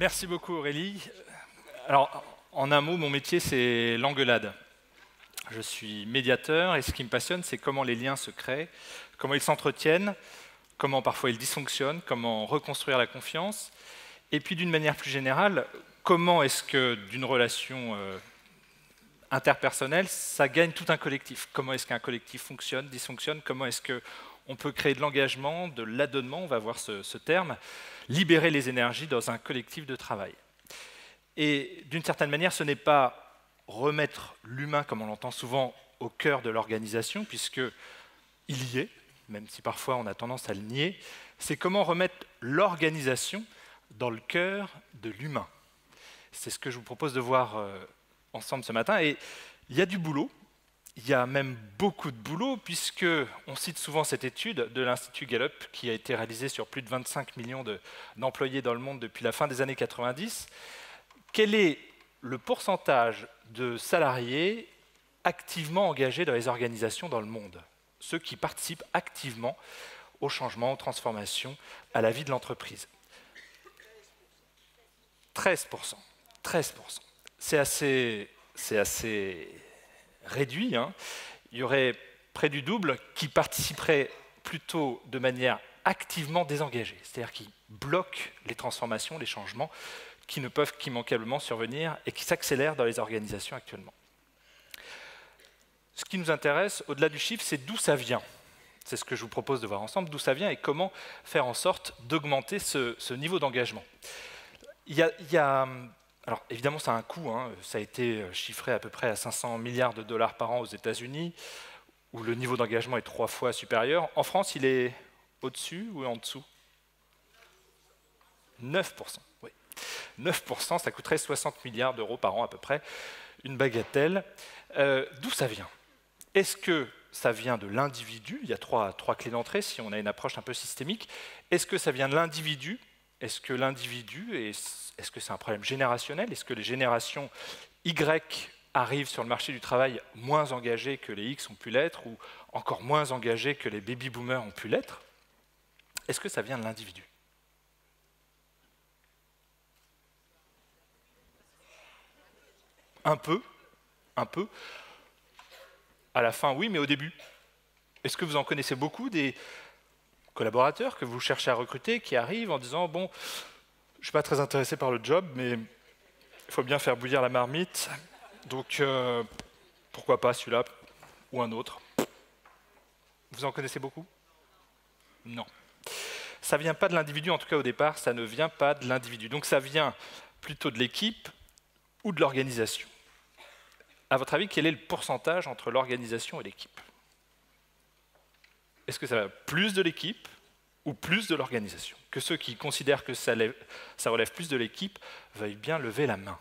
Merci beaucoup Aurélie. Alors, en un mot, mon métier, c'est l'engueulade. Je suis médiateur et ce qui me passionne, c'est comment les liens se créent, comment ils s'entretiennent, comment parfois ils dysfonctionnent, comment reconstruire la confiance. Et puis d'une manière plus générale, comment est-ce que d'une relation interpersonnelle, ça gagne tout un collectif. Comment est-ce qu'un collectif fonctionne, dysfonctionne, comment est-ce qu'on peut créer de l'engagement, de l'adonnement, on va voir ce terme, libérer les énergies dans un collectif de travail. Et d'une certaine manière, ce n'est pas remettre l'humain, comme on l'entend souvent, au cœur de l'organisation, puisqu'il y est, même si parfois on a tendance à le nier, c'est comment remettre l'organisation dans le cœur de l'humain. C'est ce que je vous propose de voir ensemble ce matin. Et il y a du boulot, il y a même beaucoup de boulot, puisqu'on cite souvent cette étude de l'Institut Gallup qui a été réalisée sur plus de 25 millions d'employés dans le monde depuis la fin des années 90. Quel est le pourcentage de salariés activement engagés dans les organisations dans le monde? Ceux qui participent activement au changement, aux transformations, à la vie de l'entreprise. 13%. 13%. C'est assez réduit. Hein. Il y aurait près du double qui participeraient plutôt de manière activement désengagée, c'est-à-dire qui bloquent les transformations, les changements, qui ne peuvent qu'immanquablement survenir et qui s'accélèrent dans les organisations actuellement. Ce qui nous intéresse, au-delà du chiffre, c'est d'où ça vient. C'est ce que je vous propose de voir ensemble, d'où ça vient et comment faire en sorte d'augmenter ce niveau d'engagement. Alors évidemment, ça a un coût, hein. Ça a été chiffré à peu près à 500 milliards de dollars par an aux États-Unis, où le niveau d'engagement est 3 fois supérieur. En France, il est au-dessus ou en dessous? 9%, oui. 9%, ça coûterait 60 milliards d'euros par an à peu près, une bagatelle. D'où ça vient? Est-ce que ça vient de l'individu? Il y a trois clés d'entrée si on a une approche un peu systémique. Est-ce que ça vient de l'individu? Est-ce que l'individu, est-ce que c'est un problème générationnel? Est-ce que les générations Y arrivent sur le marché du travail moins engagées que les X ont pu l'être, ou encore moins engagées que les baby-boomers ont pu l'être? Est-ce que ça vient de l'individu? Un peu. À la fin, oui, mais au début. Est-ce que vous en connaissez beaucoup des collaborateurs que vous cherchez à recruter qui arrivent en disant « Bon, je ne suis pas très intéressé par le job, mais il faut bien faire bouillir la marmite, donc pourquoi pas celui-là ou un autre ?» Vous en connaissez beaucoup? Non. Ça ne vient pas de l'individu, en tout cas au départ, ça ne vient pas de l'individu. Donc ça vient plutôt de l'équipe ou de l'organisation. À votre avis, quel est le pourcentage entre l'organisation et l'équipe? Est-ce que ça va plus de l'équipe ou plus de l'organisation? Que ceux qui considèrent que ça relève plus de l'équipe veuillent bien lever la main.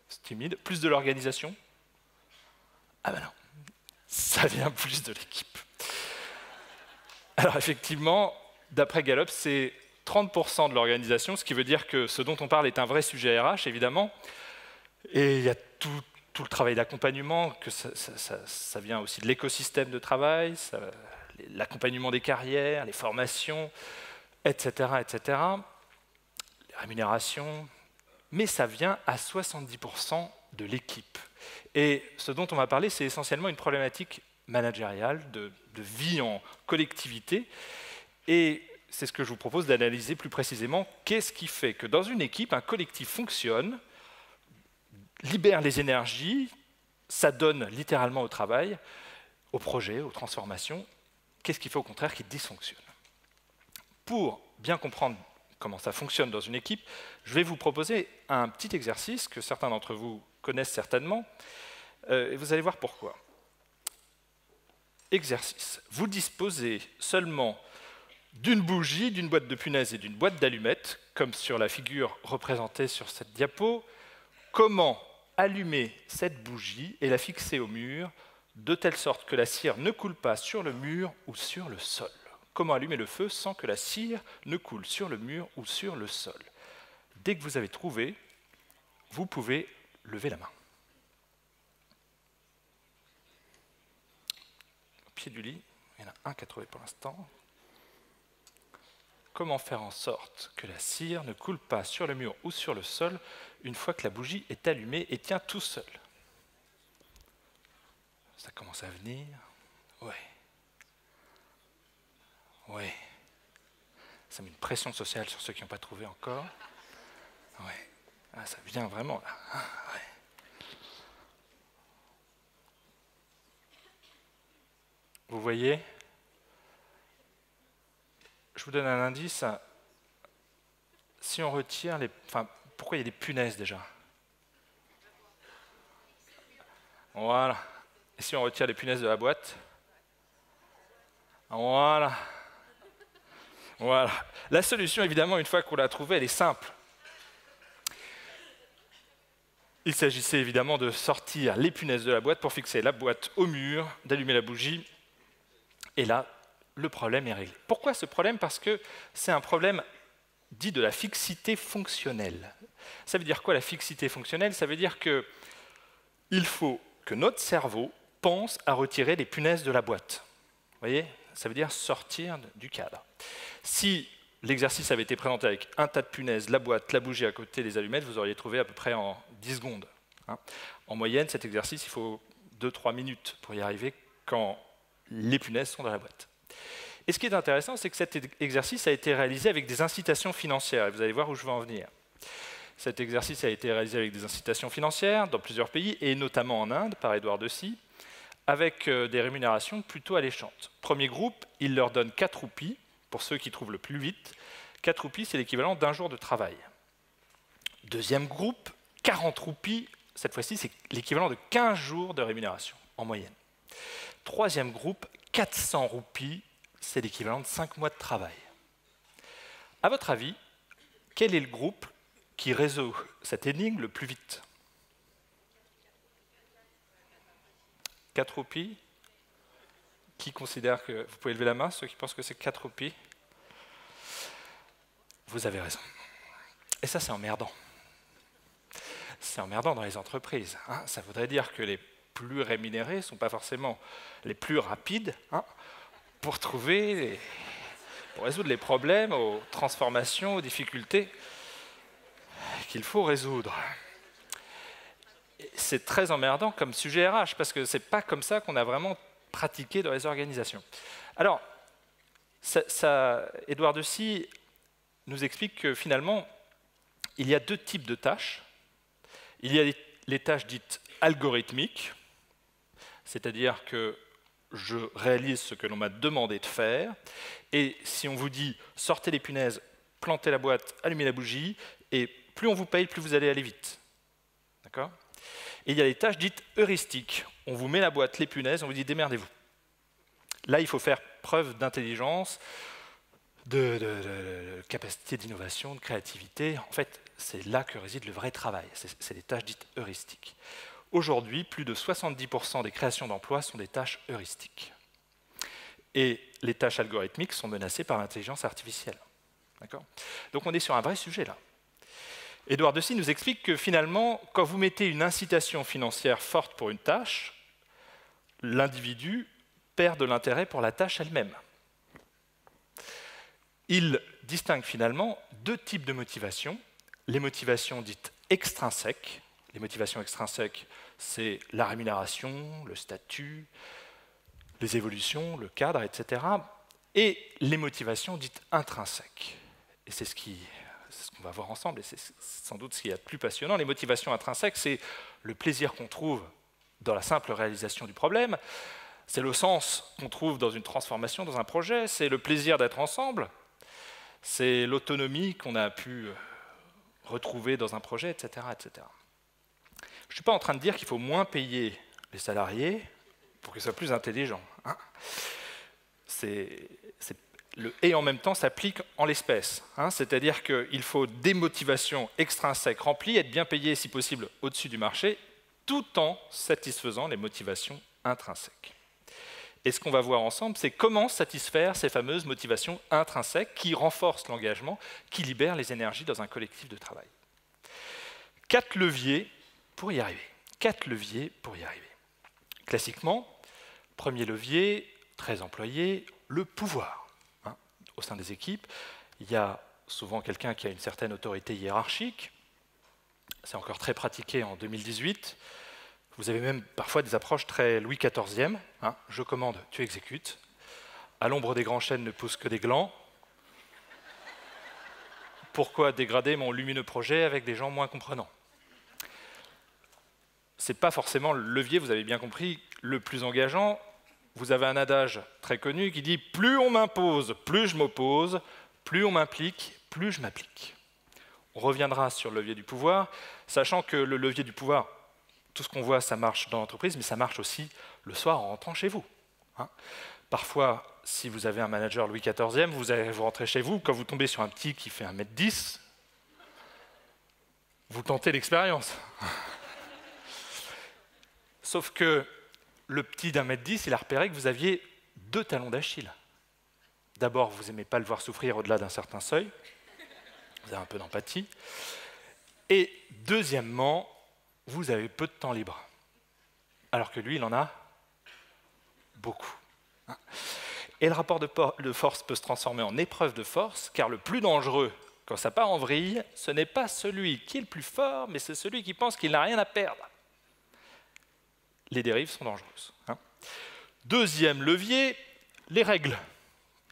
C'est timide. Plus de l'organisation? Ah ben non, ça vient plus de l'équipe. Alors effectivement, d'après Gallup, c'est 30% de l'organisation, ce qui veut dire que ce dont on parle est un vrai sujet RH, évidemment. Et il y a tout le travail d'accompagnement, que ça vient aussi de l'écosystème de travail, l'accompagnement des carrières, les formations, etc., etc., les rémunérations, mais ça vient à 70% de l'équipe. Et ce dont on va parler, c'est essentiellement une problématique managériale, de vie en collectivité, et c'est ce que je vous propose d'analyser plus précisément. Qu'est-ce qui fait que dans une équipe, un collectif fonctionne, libère les énergies, ça donne littéralement au travail, au projet, aux transformations. Qu'est-ce qui fait au contraire qu'il dysfonctionne? Pour bien comprendre comment ça fonctionne dans une équipe, je vais vous proposer un petit exercice que certains d'entre vous connaissent certainement, et vous allez voir pourquoi. Exercice. Vous disposez seulement d'une bougie, d'une boîte de punaises et d'une boîte d'allumettes, comme sur la figure représentée sur cette diapo. Comment allumer cette bougie et la fixer au mur de telle sorte que la cire ne coule pas sur le mur ou sur le sol? Comment allumer le feu sans que la cire ne coule sur le mur ou sur le sol? Dès que vous avez trouvé, vous pouvez lever la main. Au pied du lit, il y en a un qui a trouvé pour l'instant. comment faire en sorte que la cire ne coule pas sur le mur ou sur le sol une fois que la bougie est allumée et tient tout seul. Ça commence à venir. Ouais. Ouais. Ça met une pression sociale sur ceux qui n'ont pas trouvé encore. Ouais. Ah, ça vient vraiment là. Ah, ouais. Vous voyez? Je vous donne un indice. Si on retire les... Enfin, pourquoi il y a des punaises déjà? Voilà. Et si on retire les punaises de la boîte? Voilà. Voilà. La solution, évidemment, une fois qu'on l'a trouvée, elle est simple. Il s'agissait évidemment de sortir les punaises de la boîte pour fixer la boîte au mur, d'allumer la bougie. Et là, le problème est réglé. Pourquoi ce problème? Parce que c'est un problème dit de la fixité fonctionnelle. Ça veut dire quoi la fixité fonctionnelle? Ça veut dire qu'il faut que notre cerveau pense à retirer les punaises de la boîte. Vous voyez? Ça veut dire sortir du cadre. Si l'exercice avait été présenté avec un tas de punaises, la boîte, la bougie à côté, les allumettes, vous auriez trouvé à peu près en 10 secondes. En moyenne, cet exercice, il faut 2-3 minutes pour y arriver quand les punaises sont dans la boîte. Et ce qui est intéressant, c'est que cet exercice a été réalisé avec des incitations financières. Et vous allez voir où je veux en venir. Cet exercice a été réalisé avec des incitations financières dans plusieurs pays, et notamment en Inde, par Edouard Deci, avec des rémunérations plutôt alléchantes. Premier groupe, il leur donne 4 roupies, pour ceux qui trouvent le plus vite. 4 roupies, c'est l'équivalent d'un jour de travail. Deuxième groupe, 40 roupies, cette fois-ci, c'est l'équivalent de 15 jours de rémunération, en moyenne. Troisième groupe, 400 roupies, c'est l'équivalent de 5 mois de travail. À votre avis, quel est le groupe qui résout cette énigme le plus vite? 4 roupies? Qui considère que... Vous pouvez lever la main, ceux qui pensent que c'est 4 roupies? Vous avez raison. Et ça, c'est emmerdant. C'est emmerdant dans les entreprises. Ça voudrait dire que les plus rémunérés ne sont pas forcément les plus rapides pour résoudre les problèmes, aux transformations, aux difficultés qu'il faut résoudre. C'est très emmerdant comme sujet RH, parce que ce n'est pas comme ça qu'on a vraiment pratiqué dans les organisations. Alors, Edouard Deci nous explique que finalement, il y a 2 types de tâches. Il y a les tâches dites algorithmiques, c'est-à-dire que je réalise ce que l'on m'a demandé de faire, et si on vous dit « sortez les punaises, plantez la boîte, allumez la bougie », et plus on vous paye, plus vous allez aller vite. D'accord ? Et il y a les tâches dites heuristiques. On vous met la boîte, les punaises, on vous dit « démerdez-vous ». Là, il faut faire preuve d'intelligence, de capacité d'innovation, de créativité. En fait, c'est là que réside le vrai travail. C'est les tâches dites heuristiques. Aujourd'hui, plus de 70% des créations d'emplois sont des tâches heuristiques. Et les tâches algorithmiques sont menacées par l'intelligence artificielle. Donc on est sur un vrai sujet là. Edouard Deci nous explique que finalement, quand vous mettez une incitation financière forte pour une tâche, l'individu perd de l'intérêt pour la tâche elle-même. Il distingue finalement 2 types de motivations. Les motivations dites extrinsèques. Les motivations extrinsèques, c'est la rémunération, le statut, les évolutions, le cadre, etc. Et les motivations dites intrinsèques. Et c'est ce qu'on va voir ensemble, et c'est sans doute ce qui est le plus passionnant. Les motivations intrinsèques, c'est le plaisir qu'on trouve dans la simple réalisation du problème, c'est le sens qu'on trouve dans une transformation, dans un projet, c'est le plaisir d'être ensemble, c'est l'autonomie qu'on a pu retrouver dans un projet, etc. etc. Je ne suis pas en train de dire qu'il faut moins payer les salariés pour qu'ils soient plus intelligents. Le « et en même temps » s'applique en l'espèce. C'est-à-dire qu'il faut des motivations extrinsèques remplies, être bien payé si possible au-dessus du marché, tout en satisfaisant les motivations intrinsèques. Et ce qu'on va voir ensemble, c'est comment satisfaire ces fameuses motivations intrinsèques qui renforcent l'engagement, qui libèrent les énergies dans un collectif de travail. 4 leviers pour y arriver. 4 leviers pour y arriver. Classiquement, premier levier, très employé, le pouvoir. Au sein des équipes, il y a souvent quelqu'un qui a une certaine autorité hiérarchique. C'est encore très pratiqué en 2018. Vous avez même parfois des approches très Louis XIVe. Hein, je commande, tu exécutes. À l'ombre des grands chênes ne poussent que des glands. Pourquoi dégrader mon lumineux projet avec des gens moins comprenants? Ce n'est pas forcément le levier, vous avez bien compris, le plus engageant. Vous avez un adage très connu qui dit « plus on m'impose, plus je m'oppose, plus on m'implique, plus je m'applique ». On reviendra sur le levier du pouvoir, sachant que le levier du pouvoir, tout ce qu'on voit, ça marche dans l'entreprise, mais ça marche aussi le soir en rentrant chez vous. Hein. Parfois, si vous avez un manager Louis XIVe, vous rentrez chez vous, quand vous tombez sur un petit qui fait 1,10 m, vous tentez l'expérience. Sauf que le petit d'1,10 m, il a repéré que vous aviez 2 talons d'Achille. D'abord, vous n'aimez pas le voir souffrir au-delà d'un certain seuil, vous avez un peu d'empathie. Et deuxièmement, vous avez peu de temps libre. Alors que lui, il en a beaucoup. Et le rapport de force peut se transformer en épreuve de force, car le plus dangereux, quand ça part en vrille, ce n'est pas celui qui est le plus fort, mais c'est celui qui pense qu'il n'a rien à perdre. Les dérives sont dangereuses. Hein. Deuxième levier, les règles.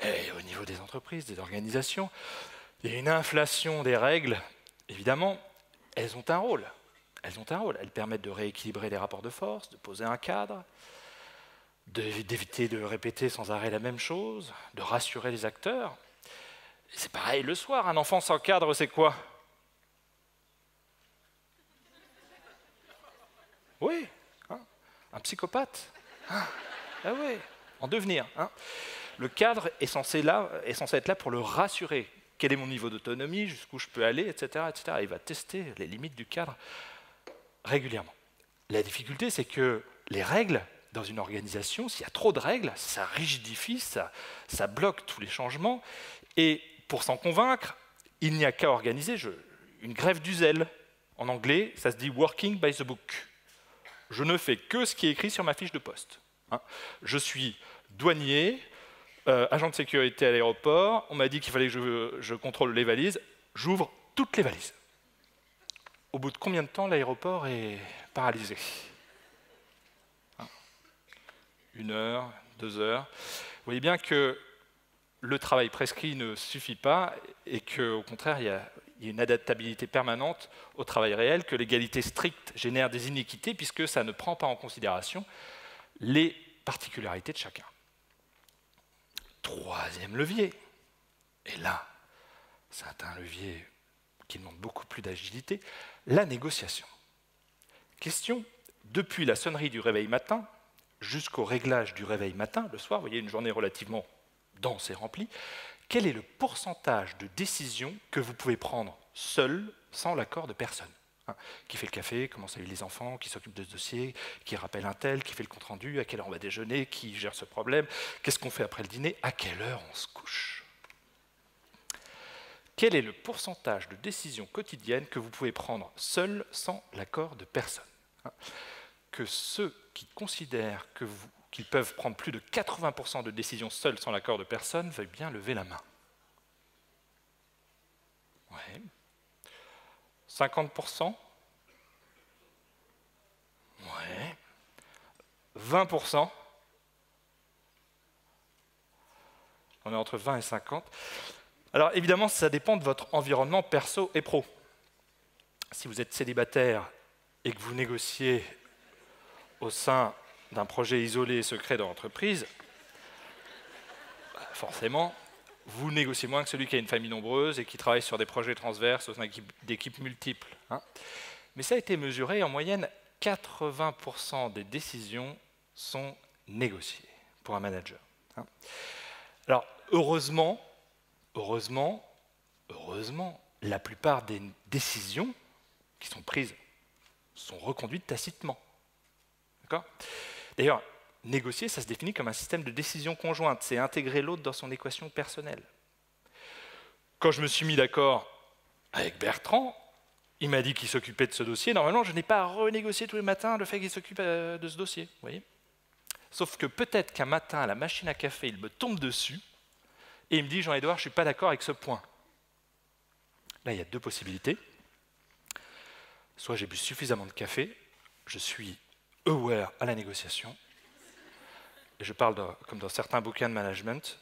Et au niveau des entreprises, des organisations, il y a une inflation des règles. Évidemment, elles ont un rôle. Elles permettent de rééquilibrer les rapports de force, de poser un cadre, d'éviter de répéter sans arrêt la même chose, de rassurer les acteurs. C'est pareil le soir, un enfant sans cadre, c'est quoi? Oui, hein, un psychopathe. Ah oui, en devenir. Hein. Le cadre est censé être là pour le rassurer. Quel est mon niveau d'autonomie, jusqu'où je peux aller, etc., etc. Il va tester les limites du cadre régulièrement. La difficulté, c'est que les règles, dans une organisation, s'il y a trop de règles, ça rigidifie, ça bloque tous les changements. Et pour s'en convaincre, il n'y a qu'à organiser une grève du zèle. En anglais, ça se dit « working by the book ». Je ne fais que ce qui est écrit sur ma fiche de poste. Hein. Je suis douanier, agent de sécurité à l'aéroport, on m'a dit qu'il fallait que je contrôle les valises, j'ouvre toutes les valises. Au bout de combien de temps l'aéroport est paralysé? 1 heure, 2 heures. Vous voyez bien que le travail prescrit ne suffit pas et qu'au contraire, il y a une adaptabilité permanente au travail réel, que l'égalité stricte génère des iniquités puisque ça ne prend pas en considération les particularités de chacun. Troisième levier, et là, c'est un levier qui demande beaucoup plus d'agilité, la négociation. Question, depuis la sonnerie du réveil matin jusqu'au réglage du réveil matin, le soir, vous voyez une journée relativement dense et remplie, quel est le pourcentage de décisions que vous pouvez prendre seul, sans l'accord de personne? Qui fait le café, comment ça va les enfants, qui s'occupe de ce dossier, qui rappelle un tel, qui fait le compte-rendu, à quelle heure on va déjeuner, qui gère ce problème, qu'est-ce qu'on fait après le dîner, à quelle heure on se couche? Quel est le pourcentage de décisions quotidiennes que vous pouvez prendre seul, sans l'accord de personne? Que ceux qui considèrent qu'ils peuvent prendre plus de 80% de décisions seuls, sans l'accord de personne, veuillent bien lever la main. Ouais. 50%? Ouais. 20%? On est entre 20 et 50. Alors évidemment, ça dépend de votre environnement perso et pro. Si vous êtes célibataire et que vous négociez au sein d'un projet isolé et secret dans l'entreprise, forcément, vous négociez moins que celui qui a une famille nombreuse et qui travaille sur des projets transverses au sein d'équipes multiples. Hein. Mais ça a été mesuré, en moyenne, 80% des décisions sont négociées pour un manager. Hein. Alors, heureusement, la plupart des décisions qui sont prises sont reconduites tacitement. D'ailleurs, négocier, ça se définit comme un système de décision conjointe, c'est intégrer l'autre dans son équation personnelle. Quand je me suis mis d'accord avec Bertrand, il m'a dit qu'il s'occupait de ce dossier. Normalement, je n'ai pas à renégocier tous les matins le fait qu'il s'occupe de ce dossier. Vous voyez. Sauf que peut-être qu'un matin, à la machine à café, il me tombe dessus et il me dit « Jean-Édouard, je ne suis pas d'accord avec ce point. Là, il y a deux possibilités. Soit j'ai bu suffisamment de café, je suis aware à la négociation, et je parle comme dans certains bouquins de management.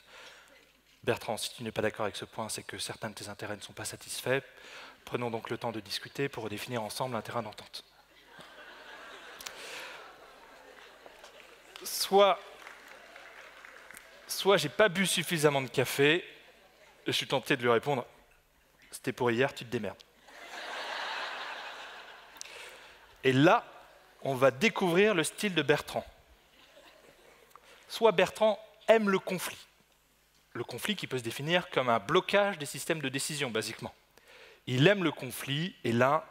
Bertrand, si tu n'es pas d'accord avec ce point, c'est que certains de tes intérêts ne sont pas satisfaits. Prenons donc le temps de discuter pour redéfinir ensemble un terrain d'entente. Soit j'ai pas bu suffisamment de café, et je suis tenté de lui répondre « c'était pour hier, tu te démerdes ». Et là, on va découvrir le style de Bertrand. Soit Bertrand aime le conflit qui peut se définir comme un blocage des systèmes de décision, basiquement. Il aime le conflit, et là,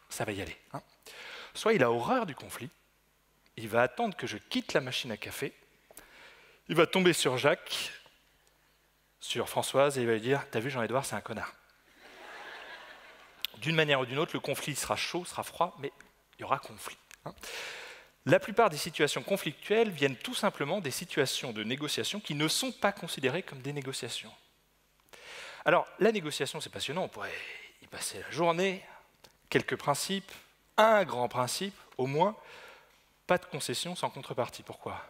ça va y aller. Hein. Soit il a horreur du conflit, il va attendre que je quitte la machine à café, il va tomber sur Jacques, sur Françoise, et il va lui dire « T'as vu, Jean-Édouard, c'est un connard ». D'une manière ou d'une autre, le conflit sera chaud, sera froid, mais il y aura conflit. Hein. La plupart des situations conflictuelles viennent tout simplement des situations de négociation qui ne sont pas considérées comme des négociations. Alors, la négociation, c'est passionnant, on pourrait y passer la journée, quelques principes, un grand principe, au moins, pas de concession sans contrepartie. Pourquoi ?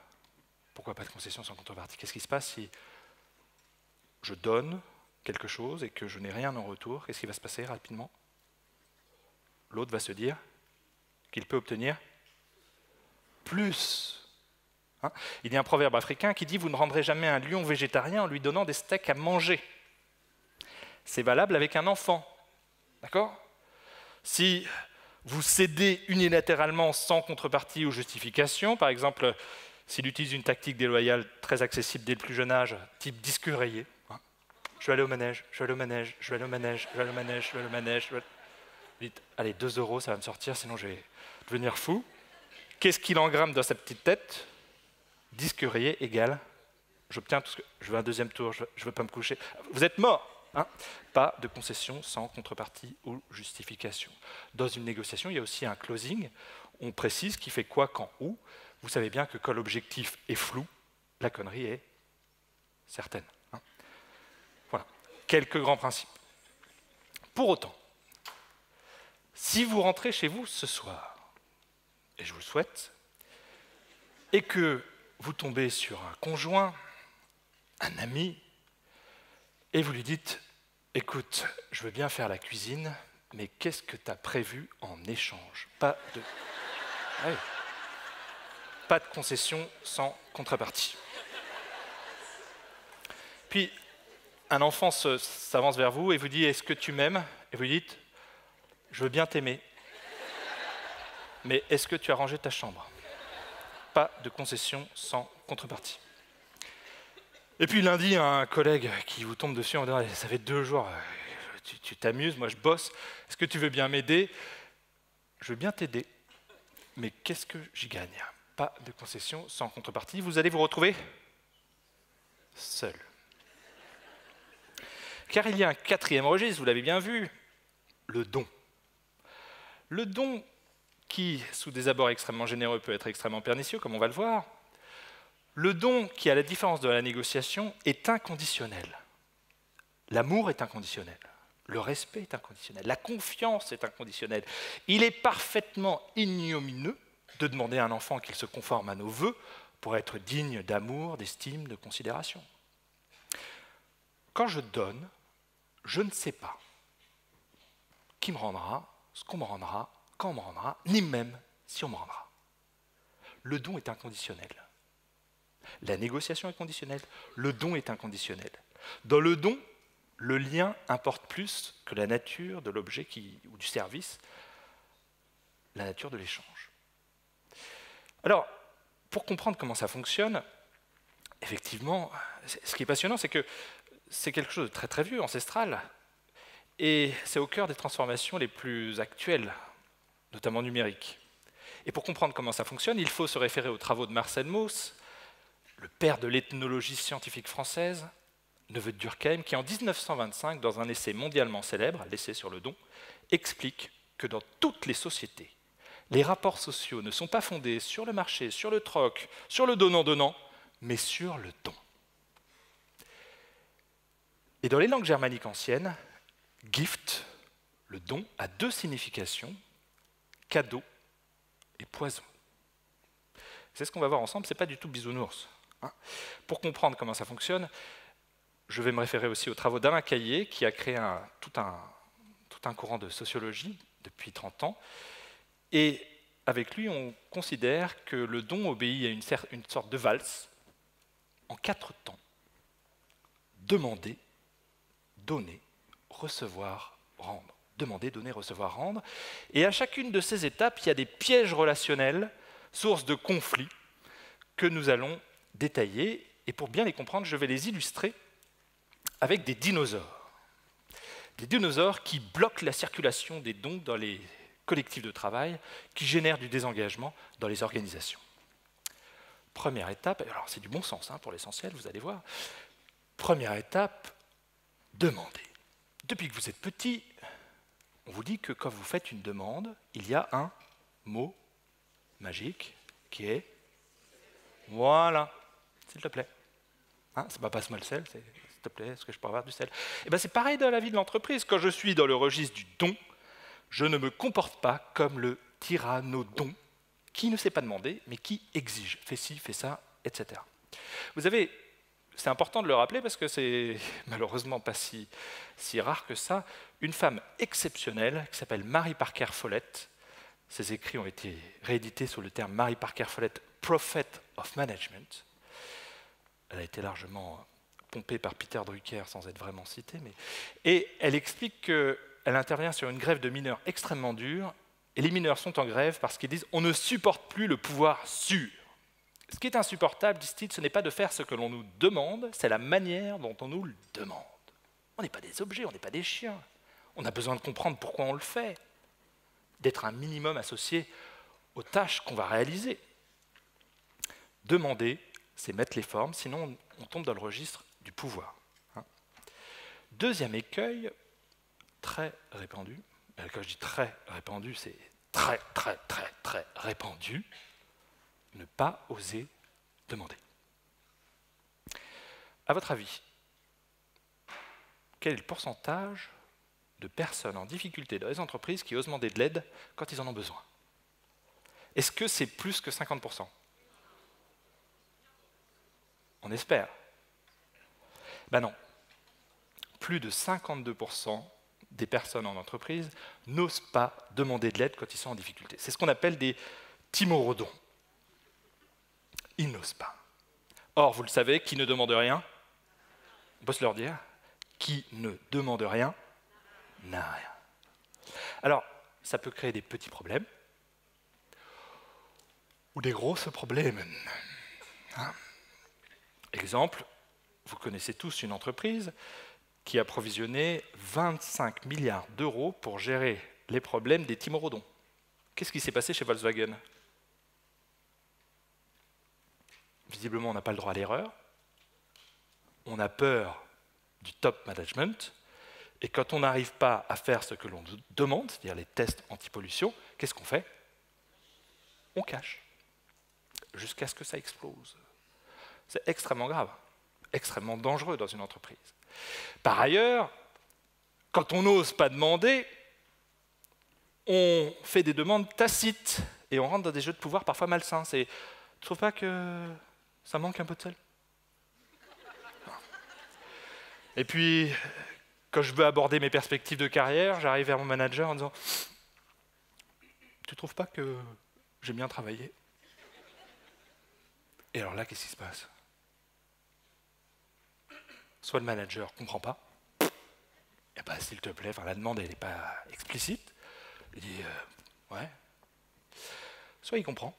Pourquoi pas de concession sans contrepartie ? Qu'est-ce qui se passe si je donne quelque chose et que je n'ai rien en retour? Qu'est-ce qui va se passer rapidement? L'autre va se dire qu'il peut obtenir plus. Hein? Il y a un proverbe africain qui dit « Vous ne rendrez jamais un lion végétarien en lui donnant des steaks à manger ». C'est valable avec un enfant. D'accord ? Si vous cédez unilatéralement sans contrepartie ou justification, par exemple, s'il utilise une tactique déloyale très accessible dès le plus jeune âge, type disque rayé, hein, je vais aller au manège, je vais aller au manège, je vais aller au manège, je vais aller au manège, je vais aller au manège. Vous dites, allez, 2 €, ça va me sortir, sinon je vais devenir fou. Qu'est-ce qu'il engramme dans sa petite tête? Disque rayé égale, j'obtiens tout ce que... Je veux un deuxième tour, je ne veux pas me coucher. Vous êtes mort. Hein, pas de concession sans contrepartie ou justification. Dans une négociation, il y a aussi un closing. On précise qui fait quoi, quand, où. Vous savez bien que quand l'objectif est flou, la connerie est certaine. Hein. Voilà, quelques grands principes. Pour autant, si vous rentrez chez vous ce soir, et je vous le souhaite, et que vous tombez sur un conjoint, un ami, et vous lui dites « Écoute, je veux bien faire la cuisine, mais qu'est-ce que tu as prévu en échange ?» Pas de... Ouais. Pas de concession sans contrepartie. Puis, un enfant s'avance vers vous et vous dit « Est-ce que tu m'aimes ?» Et vous lui dites « Je veux bien t'aimer, mais est-ce que tu as rangé ta chambre ?» Pas de concession sans contrepartie. Et puis lundi, un collègue qui vous tombe dessus en disant « Ça fait 2 jours, tu t'amuses, moi je bosse, est-ce que tu veux bien m'aider ?» Je veux bien t'aider, mais qu'est-ce que j'y gagne? Pas de concession sans contrepartie. Vous allez vous retrouver seul. Car il y a un 4e registre, vous l'avez bien vu, le don. Le don qui, sous des abords extrêmement généreux, peut être extrêmement pernicieux, comme on va le voir. Le don qui, à la différence de la négociation, est inconditionnel. L'amour est inconditionnel. Le respect est inconditionnel. La confiance est inconditionnelle. Il est parfaitement ignominieux de demander à un enfant qu'il se conforme à nos vœux pour être digne d'amour, d'estime, de considération. Quand je donne, je ne sais pas qui me rendra, ce qu'on me rendra, quand on me rendra, ni même si on me rendra. Le don est inconditionnel. La négociation est conditionnelle, le don est inconditionnel. Dans le don, le lien importe plus que la nature de l'objet ou du service, la nature de l'échange. Alors, pour comprendre comment ça fonctionne, effectivement, ce qui est passionnant, c'est que c'est quelque chose de très très vieux, ancestral, et c'est au cœur des transformations les plus actuelles, notamment numériques. Et pour comprendre comment ça fonctionne, il faut se référer aux travaux de Marcel Mauss, le père de l'ethnologie scientifique française, neveu de Durkheim, qui en 1925, dans un essai mondialement célèbre, l'essai sur le don, explique que dans toutes les sociétés, les rapports sociaux ne sont pas fondés sur le marché, sur le troc, sur le donnant-donnant, mais sur le don. Et dans les langues germaniques anciennes, gift, Le don a deux significations, cadeau et poison. C'est ce qu'on va voir ensemble, ce n'est pas du tout bisounours. Hein. Pour comprendre comment ça fonctionne, je vais me référer aussi aux travaux d'Alain Caillé, qui a créé tout un courant de sociologie depuis 30 ans. Et avec lui, on considère que le don obéit à une sorte de valse en 4 temps. Demander, donner, recevoir, rendre. Demander, donner, recevoir, rendre. Et à chacune de ces étapes, il y a des pièges relationnels, sources de conflits, que nous allons détailler. Et pour bien les comprendre, je vais les illustrer avec des dinosaures. Des dinosaures qui bloquent la circulation des dons dans les collectifs de travail, qui génèrent du désengagement dans les organisations. Première étape, alors c'est du bon sens pour l'essentiel, vous allez voir. Première étape, demander. Depuis que vous êtes petit, on vous dit que quand vous faites une demande, il y a un mot magique qui est « voilà », s'il te plaît. C'est pas passe-moi le sel, c'est « s'il te plaît, est-ce que je peux avoir du sel ?» Et bien c'est pareil dans la vie de l'entreprise. Quand je suis dans le registre du don, je ne me comporte pas comme le tyrannodon qui ne sait pas demander, mais qui exige. Fais ci, fais ça, etc. Vous avez, c'est important de le rappeler parce que c'est malheureusement pas si rare que ça, une femme exceptionnelle qui s'appelle Mary Parker Follett. Ses écrits ont été réédités sous le terme Mary Parker Follett, Prophet of Management. Elle a été largement pompée par Peter Drucker sans être vraiment citée. Et elle explique qu'elle intervient sur une grève de mineurs extrêmement dure. Et les mineurs sont en grève parce qu'ils disent « on ne supporte plus le pouvoir sûr ». Ce qui est insupportable, disent-ils, ce n'est pas de faire ce que l'on nous demande, c'est la manière dont on nous le demande. On n'est pas des objets, on n'est pas des chiens. On a besoin de comprendre pourquoi on le fait, d'être un minimum associé aux tâches qu'on va réaliser. Demander, c'est mettre les formes, sinon on tombe dans le registre du pouvoir. Deuxième écueil, très répandu, quand je dis très répandu, c'est très répandu, ne pas oser demander. À votre avis, quel est le pourcentage de personnes en difficulté dans les entreprises qui osent demander de l'aide quand ils en ont besoin? Est-ce que c'est plus que 50%? On espère. Ben non. Plus de 52% des personnes en entreprise n'osent pas demander de l'aide quand ils sont en difficulté. C'est ce qu'on appelle des timorodons. Ils n'osent pas. Or, vous le savez, qui ne demande rien, on peut se leur dire, qui ne demande rien, n'a rien. Alors, ça peut créer des petits problèmes, ou des grosses problèmes. Exemple, vous connaissez tous une entreprise qui a provisionné 25 milliards d'euros pour gérer les problèmes des timorodons. Qu'est-ce qui s'est passé chez Volkswagen? Visiblement, on n'a pas le droit à l'erreur. On a peur du top management. Et quand on n'arrive pas à faire ce que l'on nous demande, c'est-à-dire les tests anti-pollution, qu'est-ce qu'on fait? On cache. Jusqu'à ce que ça explose. C'est extrêmement grave, extrêmement dangereux dans une entreprise. Par ailleurs, quand on n'ose pas demander, on fait des demandes tacites et on rentre dans des jeux de pouvoir parfois malsains. Tu ne trouves pas que ça manque un peu de sel? Et puis, quand je veux aborder mes perspectives de carrière, j'arrive vers mon manager en disant « Tu ne trouves pas que j'ai bien travaillé ?» Et alors là, qu'est-ce qui se passe? Soit le manager ne comprend pas, et ben, s'il te plaît, la demande elle n'est pas explicite, il dit ouais. Soit il comprend,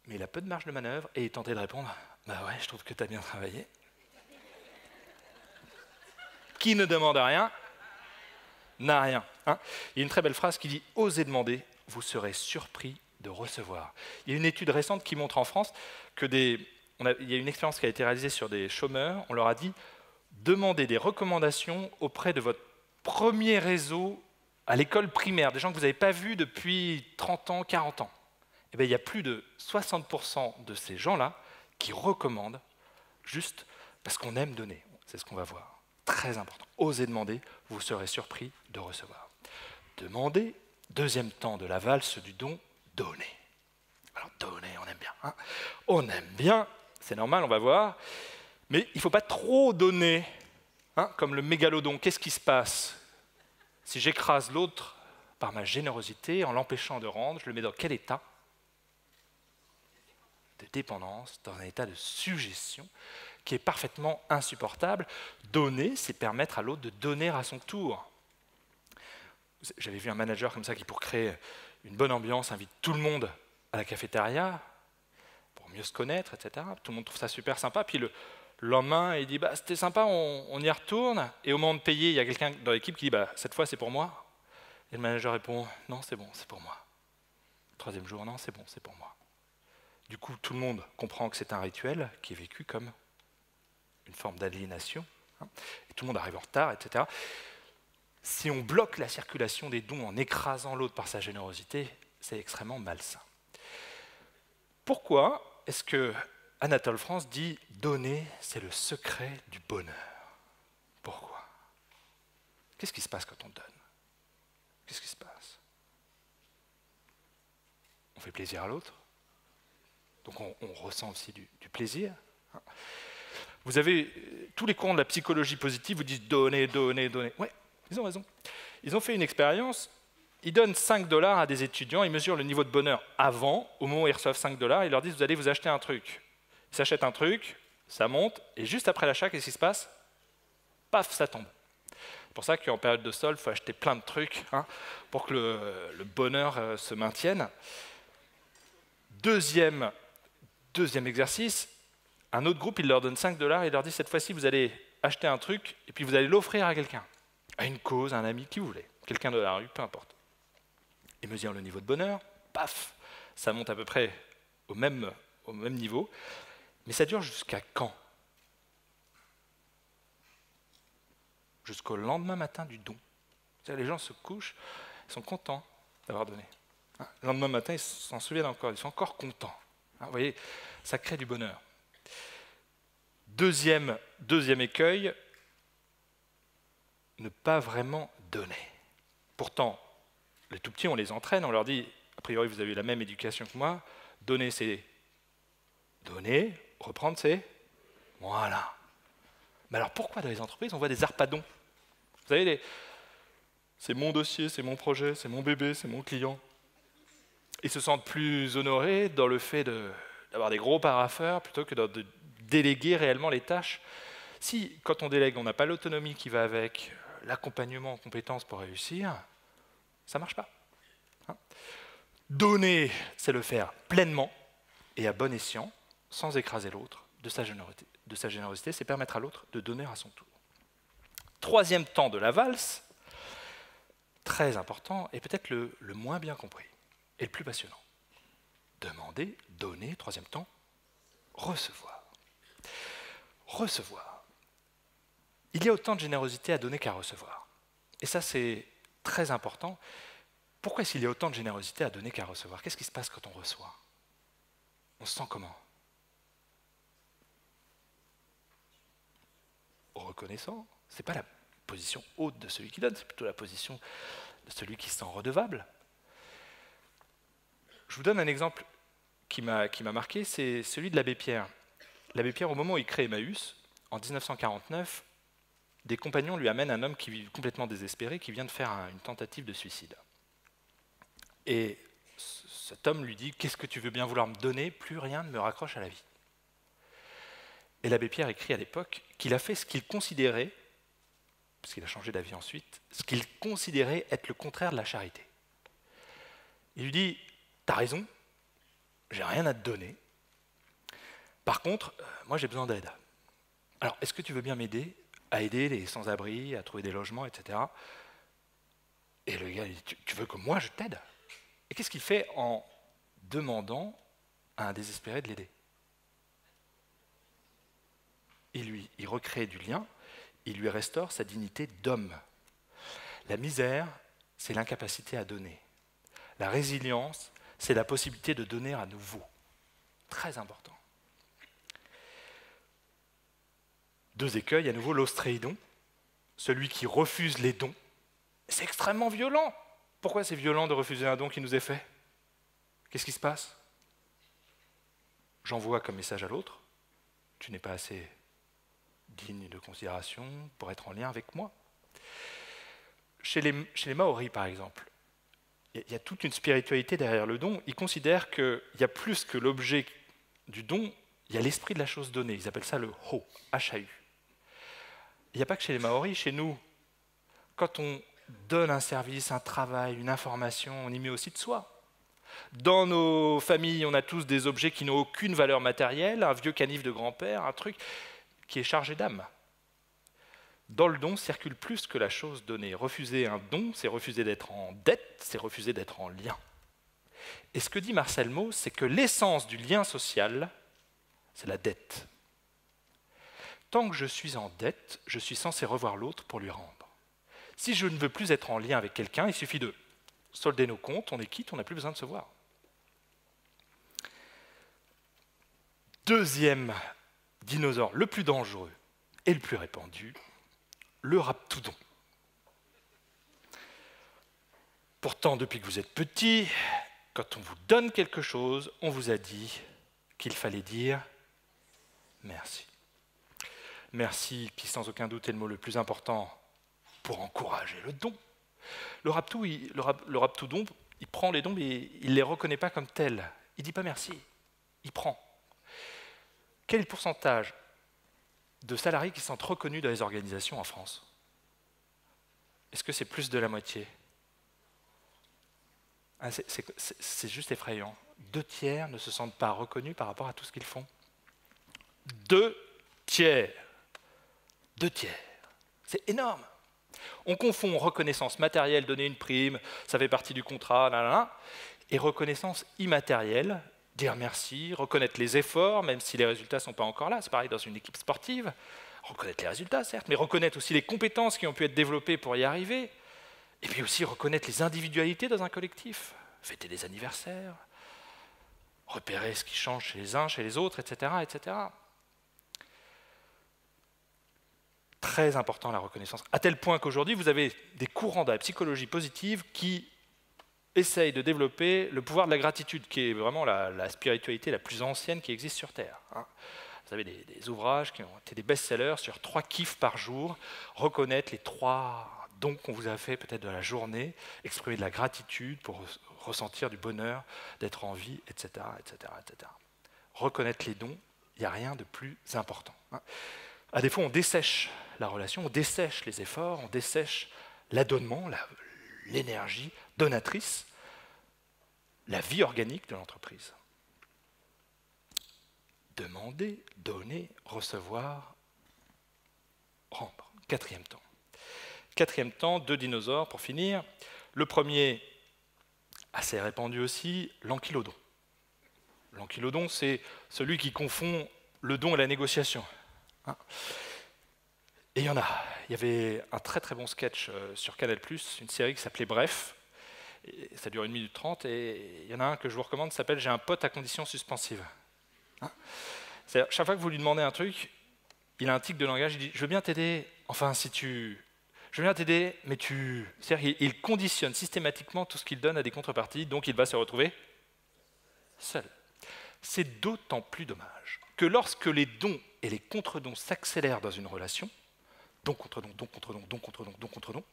mais il a peu de marge de manœuvre et il est tenté de répondre bah ouais, je trouve que tu as bien travaillé. Qui ne demande rien n'a rien. Il y a une très belle phrase qui dit osez demander, vous serez surpris de recevoir. Il y a une étude récente qui montre en France que il y a une expérience qui a été réalisée sur des chômeurs, on leur a dit demandez des recommandations auprès de votre premier réseau à l'école primaire, des gens que vous n'avez pas vus depuis 30 ans, 40 ans. Et bien, il y a plus de 60% de ces gens-là qui recommandent juste parce qu'on aime donner. C'est ce qu'on va voir. Très important. Osez demander, vous serez surpris de recevoir. demander. Deuxième temps de la valse du don, donner. Alors donner, on aime bien. Hein, on aime bien, c'est normal, on va voir. Mais il ne faut pas trop donner. Hein, comme le mégalodon, qu'est-ce qui se passe si j'écrase l'autre par ma générosité, en l'empêchant de rendre, je le mets dans quel état? De dépendance, dans un état de suggestion qui est parfaitement insupportable. Donner, c'est permettre à l'autre de donner à son tour. J'avais vu un manager comme ça qui, pour créer une bonne ambiance, invite tout le monde à la cafétéria pour mieux se connaître, etc. Tout le monde trouve ça super sympa. Puis le lendemain, il dit bah, c'était sympa, on y retourne. Et au moment de payer, il y a quelqu'un dans l'équipe qui dit bah, cette fois c'est pour moi. Et le manager répond non, c'est bon, c'est pour moi. Troisième jour, non, c'est bon, c'est pour moi. Du coup, tout le monde comprend que c'est un rituel qui est vécu comme une forme d'aliénation. Hein, et tout le monde arrive en retard, etc. Si on bloque la circulation des dons en écrasant l'autre par sa générosité, c'est extrêmement malsain. Pourquoi est-ce que Anatole France dit « donner, c'est le secret du bonheur ». Pourquoi? Qu'est-ce qui se passe quand on donne? Qu'est-ce qui se passe? On fait plaisir à l'autre, donc on ressent aussi du plaisir. Vous avez tous les courants de la psychologie positive vous disent « donner, donner, donner ». Ouais, ils ont raison. Ils ont fait une expérience, ils donnent 5 $ à des étudiants, ils mesurent le niveau de bonheur avant, au moment où ils reçoivent 5 $, ils leur disent « vous allez vous acheter un truc ». Ils s'achètent un truc, ça monte, et juste après l'achat, qu'est-ce qui se passe? Paf, ça tombe. C'est pour ça qu'en période de solde, il faut acheter plein de trucs hein, pour que le bonheur se maintienne. Deuxième exercice, un autre groupe, il leur donne 5 $, et il leur dit cette fois-ci, vous allez acheter un truc, et puis vous allez l'offrir à quelqu'un, à une cause, à un ami, qui vous voulez, quelqu'un de la rue, peu importe. Ils mesurent le niveau de bonheur, paf, ça monte à peu près au même niveau. Mais ça dure jusqu'à quand? Jusqu'au lendemain matin du don. Les gens se couchent, ils sont contents d'avoir donné. Le lendemain matin, ils s'en souviennent encore, ils sont encore contents. Vous voyez, ça crée du bonheur. Deuxième écueil, ne pas vraiment donner. Pourtant, les tout petits, on les entraîne, on leur dit, a priori, vous avez eu la même éducation que moi, donner, c'est donner, reprendre, c'est voilà. Mais alors pourquoi dans les entreprises, on voit des arpadons? Vous savez, c'est mon dossier, c'est mon projet, c'est mon bébé, c'est mon client. Ils se sentent plus honorés dans le fait d'avoir des gros parapheurs plutôt que de déléguer réellement les tâches. Si, quand on délègue, on n'a pas l'autonomie qui va avec, l'accompagnement en compétences pour réussir, ça ne marche pas. Hein? Donner, c'est le faire pleinement et à bon escient, sans écraser l'autre, de sa générosité, c'est permettre à l'autre de donner à son tour. Troisième temps de la valse, très important, et peut-être le moins bien compris, et le plus passionnant. Demander, donner, troisième temps, recevoir. Recevoir. Il y a autant de générosité à donner qu'à recevoir. Et ça, c'est très important. Pourquoi est-ce qu'il y a autant de générosité à donner qu'à recevoir? Qu'est-ce qui se passe quand on reçoit? On se sent comment? Reconnaissant. Ce n'est pas la position haute de celui qui donne, c'est plutôt la position de celui qui se sent redevable. Je vous donne un exemple qui m'a marqué, c'est celui de l'abbé Pierre. L'abbé Pierre, au moment où il crée Emmaüs, en 1949, des compagnons lui amènent un homme qui vit complètement désespéré, qui vient de faire une tentative de suicide. Et cet homme lui dit « Qu'est-ce que tu veux bien vouloir me donner? Plus rien ne me raccroche à la vie. » Et l'abbé Pierre écrit à l'époque qu'il a fait ce qu'il considérait, parce qu'il a changé d'avis ensuite, ce qu'il considérait être le contraire de la charité. Il lui dit « T'as raison, j'ai rien à te donner. Par contre, moi j'ai besoin d'aide. Alors, est-ce que tu veux bien m'aider à aider les sans-abri, à trouver des logements, etc. » Et le gars dit « Tu veux que moi je t'aide ?» Et qu'est-ce qu'il fait en demandant à un désespéré de l'aider? Il recrée du lien, il lui restaure sa dignité d'homme. La misère, c'est l'incapacité à donner. La résilience, c'est la possibilité de donner à nouveau. Très important. Deux écueils, à nouveau, l'ostréidon, celui qui refuse les dons. C'est extrêmement violent. Pourquoi c'est violent de refuser un don qui nous est fait? Qu'est-ce qui se passe? J'envoie comme message à l'autre, tu n'es pas assez digne de considération pour être en lien avec moi. Chez les Maoris, par exemple, il y a toute une spiritualité derrière le don. Ils considèrent qu'il y a plus que l'objet du don, il y a l'esprit de la chose donnée. Ils appellent ça le Ho, H-A-U. Il n'y a pas que chez les Maoris, chez nous, quand on donne un service, un travail, une information, on y met aussi de soi. Dans nos familles, on a tous des objets qui n'ont aucune valeur matérielle, un vieux canif de grand-père, un truc qui est chargé d'âme. Dans le don circule plus que la chose donnée. Refuser un don, c'est refuser d'être en dette, c'est refuser d'être en lien. Et ce que dit Marcel Mauss, c'est que l'essence du lien social, c'est la dette. Tant que je suis en dette, je suis censé revoir l'autre pour lui rendre. Si je ne veux plus être en lien avec quelqu'un, il suffit de solder nos comptes, on est quitte, on n'a plus besoin de se voir. Deuxième dinosaure, le plus dangereux et le plus répandu, le raptoudon. Pourtant, depuis que vous êtes petit, quand on vous donne quelque chose, on vous a dit qu'il fallait dire merci. Merci, qui sans aucun doute est le mot le plus important pour encourager le don. Le raptoudon, il prend les dons, mais il ne les reconnaît pas comme tels. Il ne dit pas merci, il prend. Quel est le pourcentage de salariés qui sont reconnus dans les organisations en France? Est-ce que c'est plus de la moitié? C'est juste effrayant. 2/3 ne se sentent pas reconnus par rapport à tout ce qu'ils font. 2/3. 2/3. C'est énorme. On confond reconnaissance matérielle, donner une prime, ça fait partie du contrat, et reconnaissance immatérielle, dire merci, reconnaître les efforts, même si les résultats ne sont pas encore là. C'est pareil dans une équipe sportive. Reconnaître les résultats, certes, mais reconnaître aussi les compétences qui ont pu être développées pour y arriver. Et puis aussi reconnaître les individualités dans un collectif. Fêter des anniversaires, repérer ce qui change chez les uns, chez les autres, etc., etc. Très important la reconnaissance, à tel point qu'aujourd'hui, vous avez des courants de la psychologie positive qui essayent de développer le pouvoir de la gratitude, qui est vraiment la spiritualité la plus ancienne qui existe sur Terre. Vous avez des ouvrages qui ont été des best-sellers sur 3 kiffs par jour, reconnaître les 3 dons qu'on vous a fait peut-être de la journée, exprimer de la gratitude pour ressentir du bonheur, d'être en vie, etc., etc., etc. Reconnaître les dons, il n'y a rien de plus important. À défaut, on dessèche la relation, on dessèche les efforts, on dessèche l'adonnement, l'énergie donatrice, la vie organique de l'entreprise. Demander, donner, recevoir, rendre. 4e temps. 4e temps, 2 dinosaures pour finir. Le premier, assez répandu aussi, l'ankylodon. L'ankylodon, c'est celui qui confond le don et la négociation. Et il y en a. Il y avait un très très bon sketch sur Canal+, une série qui s'appelait Bref. Et ça dure 1 minute 30, et il y en a un que je vous recommande, qui s'appelle « J'ai un pote à condition suspensive ». C'est-à-dire, chaque fois que vous lui demandez un truc, il a un tic de langage, il dit « Je veux bien t'aider, enfin si tu... Je veux bien t'aider, mais tu... » C'est-à-dire qu'il conditionne systématiquement tout ce qu'il donne à des contreparties, donc il va se retrouver seul. C'est d'autant plus dommage que lorsque les dons et les contre-dons s'accélèrent dans une relation, don contre don, don contre don, don contre don, don contre don,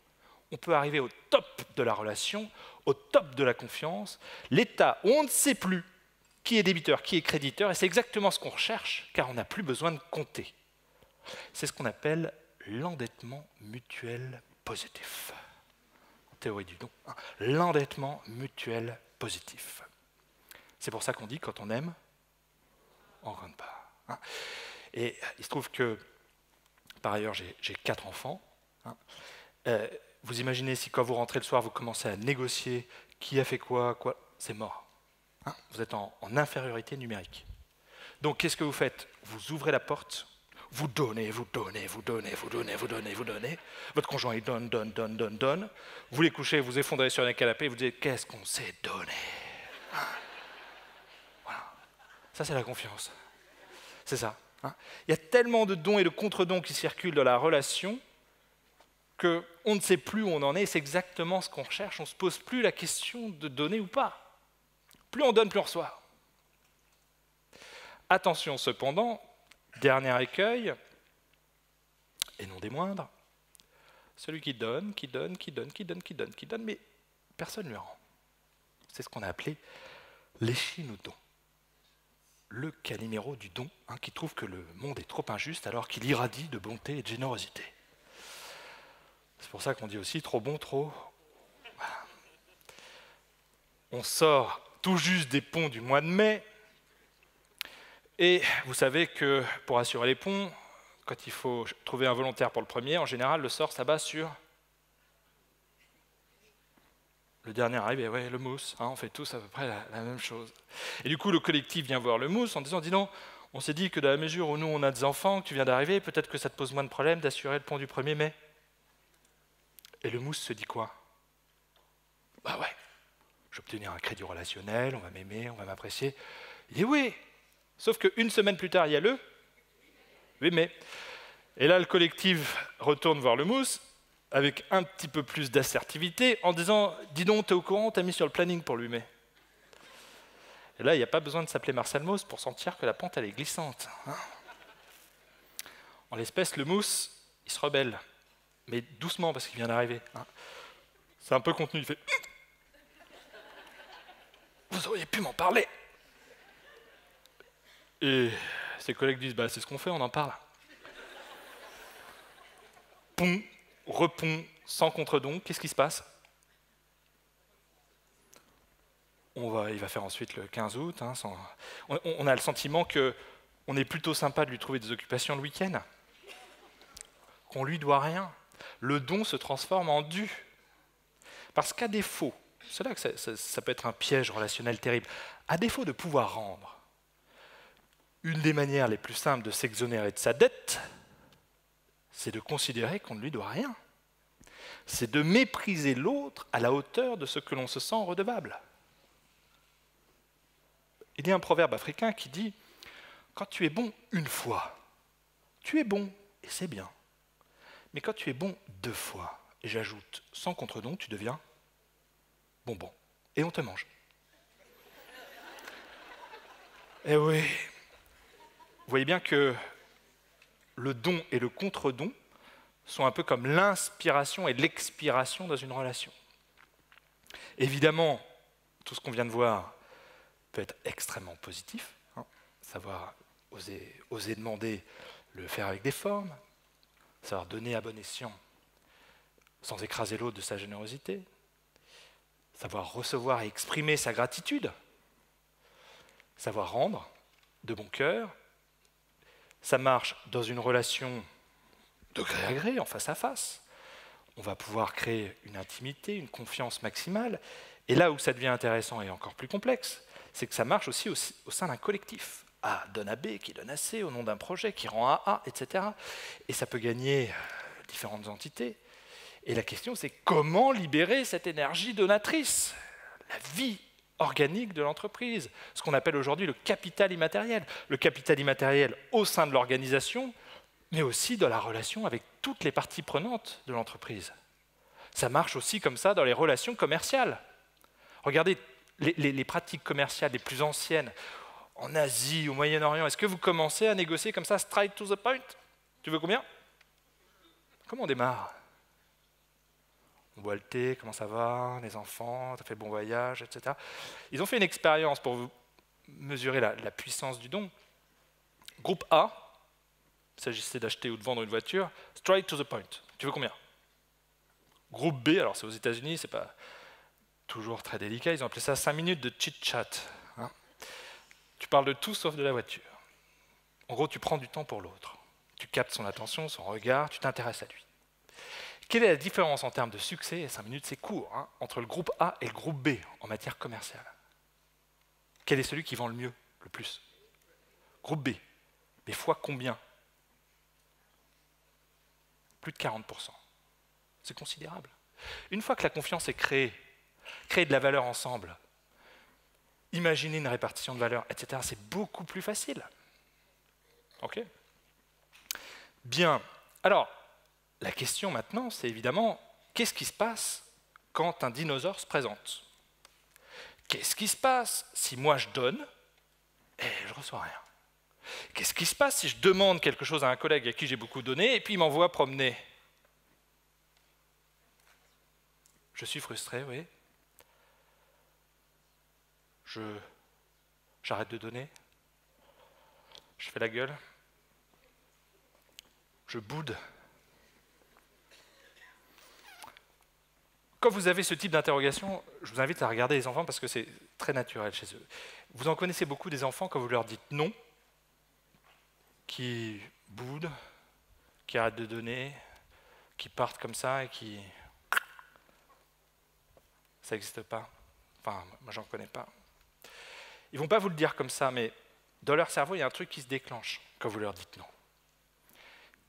on peut arriver au top de la relation, au top de la confiance, l'état où on ne sait plus qui est débiteur, qui est créditeur, et c'est exactement ce qu'on recherche, car on n'a plus besoin de compter. C'est ce qu'on appelle l'endettement mutuel positif. En théorie du don, l'endettement mutuel positif. C'est pour ça qu'on dit, quand on aime, on ne compte pas. Et il se trouve que, par ailleurs, j'ai 4 enfants. Vous imaginez si quand vous rentrez le soir, vous commencez à négocier qui a fait quoi, c'est mort. Vous êtes en infériorité numérique. Donc qu'est-ce que vous faites? Vous ouvrez la porte, vous donnez, vous donnez, vous donnez, vous donnez, vous donnez, vous donnez. Votre conjoint, il donne, donne, donne, donne, donne. Vous les couchez, vous effondrez sur un canapé, vous dites qu'est-ce qu'on s'est donné. Voilà. Ça, c'est la confiance. C'est ça. Il y a tellement de dons et de contre-dons qui circulent dans la relation qu'on ne sait plus où on en est, c'est exactement ce qu'on recherche, on ne se pose plus la question de donner ou pas. Plus on donne, plus on reçoit. Attention cependant, dernier écueil, et non des moindres, celui qui donne, mais personne ne lui rend. C'est ce qu'on a appelé l'échine au don. Le Calimero du don, qui trouve que le monde est trop injuste alors qu'il irradie de bonté et de générosité. C'est pour ça qu'on dit aussi trop bon, trop... Voilà. On sort tout juste des ponts du mois de mai, et vous savez que pour assurer les ponts, quand il faut trouver un volontaire pour le premier, en général, le sort s'abat sur le dernier arrivé, ouais, le mousse. On fait tous à peu près la même chose. Et du coup, le collectif vient voir le mousse en disant, dis donc, on s'est dit que dans la mesure où nous, on a des enfants, que tu viens d'arriver, peut-être que ça te pose moins de problèmes d'assurer le pont du 1er mai. Et le mousse se dit quoi? Bah ouais, je vais obtenir un crédit relationnel, on va m'aimer, on va m'apprécier. Il dit oui, sauf qu'une semaine plus tard, il y a le 8 mai. Et là, le collectif retourne voir le mousse avec un petit peu plus d'assertivité en disant « Dis donc, t'es au courant, t'as mis sur le planning pour le 8 mai ». Et là, il n'y a pas besoin de s'appeler Marcel Mauss pour sentir que la pente, elle est glissante. En l'espèce, le mousse, il se rebelle, mais doucement parce qu'il vient d'arriver. C'est un peu contenu, il fait « Vous auriez pu m'en parler !» Et ses collègues disent bah, « C'est ce qu'on fait, on en parle. » Pont, repont, sans contre-don, qu'est-ce qui se passe? Il va faire ensuite le 15 août. On a le sentiment qu'on est plutôt sympa de lui trouver des occupations le week-end, qu'on lui doit rien. Le don se transforme en dû. Parce qu'à défaut, c'est là que ça peut être un piège relationnel terrible, à défaut de pouvoir rendre, une des manières les plus simples de s'exonérer de sa dette, c'est de considérer qu'on ne lui doit rien. C'est de mépriser l'autre à la hauteur de ce que l'on se sent redevable. Il y a un proverbe africain qui dit « Quand tu es bon une fois, tu es bon et c'est bien. Mais quand tu es bon 2 fois, et j'ajoute sans contre-don, tu deviens bonbon. Et on te mange. » Eh oui, vous voyez bien que le don et le contre-don sont un peu comme l'inspiration et l'expiration dans une relation. Évidemment, tout ce qu'on vient de voir peut être extrêmement positif, savoir oser demander, le faire avec des formes, savoir donner à bon escient sans écraser l'autre de sa générosité, savoir recevoir et exprimer sa gratitude, savoir rendre de bon cœur. Ça marche dans une relation de gré à gré, en face à face. On va pouvoir créer une intimité, une confiance maximale. Et là où ça devient intéressant et encore plus complexe, c'est que ça marche aussi au sein d'un collectif. A donne à B, qui donne à C, au nom d'un projet, qui rend à A, etc. Et ça peut gagner différentes entités. Et la question, c'est comment libérer cette énergie donatrice, la vie organique de l'entreprise, ce qu'on appelle aujourd'hui le capital immatériel. Le capital immatériel au sein de l'organisation, mais aussi dans la relation avec toutes les parties prenantes de l'entreprise. Ça marche aussi comme ça dans les relations commerciales. Regardez les pratiques commerciales les plus anciennes, en Asie, au Moyen-Orient. Est-ce que vous commencez à négocier comme ça, straight to the point? Tu veux combien? Comment on démarre? On boit le thé, comment ça va? Les enfants, t'as fait bon voyage, etc. Ils ont fait une expérience pour vous mesurer la puissance du don. Groupe A, il s'agissait d'acheter ou de vendre une voiture, straight to the point. Tu veux combien? Groupe B, alors c'est aux États-Unis, c'est pas toujours très délicat, ils ont appelé ça 5 minutes de chit-chat. Tu parles de tout sauf de la voiture. En gros, tu prends du temps pour l'autre. Tu captes son attention, son regard, tu t'intéresses à lui. Quelle est la différence en termes de succès, et 5 minutes c'est court, entre le groupe A et le groupe B en matière commerciale? Quel est celui qui vend le mieux, le plus? Groupe B. Mais fois combien? Plus de 40%. C'est considérable. Une fois que la confiance est créée de la valeur ensemble, imaginer une répartition de valeur, etc., c'est beaucoup plus facile. Ok? Bien. Alors, La question maintenant, c'est évidemment, qu'est-ce qui se passe quand un dinosaure se présente? Qu'est-ce qui se passe si moi je donne et je ne reçois rien? Qu'est-ce qui se passe si je demande quelque chose à un collègue à qui j'ai beaucoup donné et puis il m'envoie promener? Je suis frustré, oui. J'arrête de donner. Je fais la gueule. Je boude. Quand vous avez ce type d'interrogation, je vous invite à regarder les enfants parce que c'est très naturel chez eux. Vous en connaissez beaucoup des enfants quand vous leur dites non, qui boudent, qui arrêtent de donner, qui partent comme ça et qui... Ça n'existe pas. Enfin, moi, j'en connais pas. Ils ne vont pas vous le dire comme ça, mais dans leur cerveau, il y a un truc qui se déclenche quand vous leur dites non.